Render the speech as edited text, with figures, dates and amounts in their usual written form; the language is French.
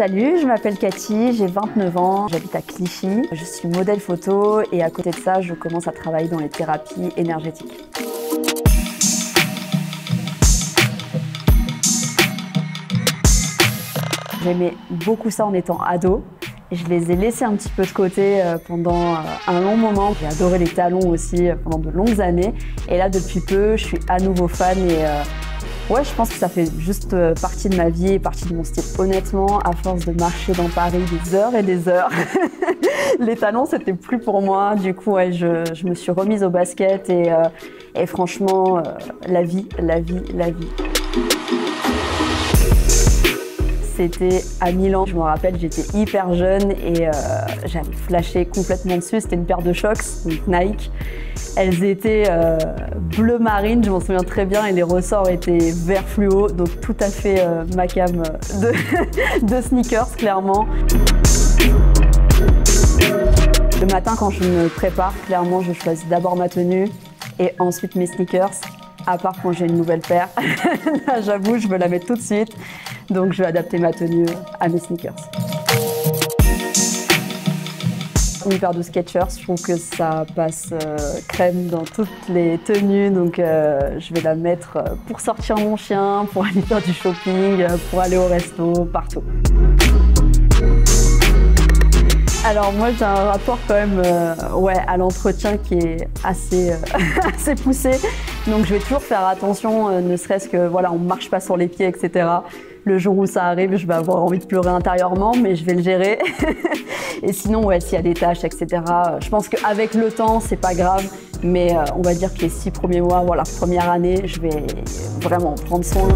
Salut, je m'appelle Cathy, j'ai 29 ans, j'habite à Clichy. Je suis modèle photo et à côté de ça, je commence à travailler dans les thérapies énergétiques. J'aimais beaucoup ça en étant ado. Je les ai laissés un petit peu de côté pendant un long moment. J'ai adoré les talons aussi pendant de longues années. Et là, depuis peu, je suis à nouveau fan et ouais, je pense que ça fait juste partie de ma vie et partie de mon style. Honnêtement, à force de marcher dans Paris des heures et des heures, les talons, c'était plus pour moi. Du coup, ouais, je me suis remise au basket et franchement, la vie. C'était à Milan, je me rappelle, j'étais hyper jeune et j'avais flashé complètement dessus. C'était une paire de Shox, donc Nike. Elles étaient bleu marine, je m'en souviens très bien, et les ressorts étaient vert fluo, donc tout à fait ma cam de sneakers, clairement. Le matin, quand je me prépare, clairement, je choisis d'abord ma tenue et ensuite mes sneakers. À part quand j'ai une nouvelle paire. Là, j'avoue, je veux la mettre tout de suite. Donc, je vais adapter ma tenue à mes sneakers. Une paire de Skechers, je trouve que ça passe crème dans toutes les tenues. Donc, je vais la mettre pour sortir mon chien, pour aller faire du shopping, pour aller au resto, partout. Alors moi j'ai un rapport quand même à l'entretien qui est assez, assez poussé. Donc je vais toujours faire attention, ne serait-ce que voilà, on ne marche pas sur les pieds, etc. Le jour où ça arrive, je vais avoir envie de pleurer intérieurement, mais je vais le gérer. Et sinon, ouais, s'il y a des tâches, etc., je pense qu'avec le temps, c'est pas grave. Mais on va dire que les 6 premiers mois, voilà, première année, je vais vraiment prendre soin.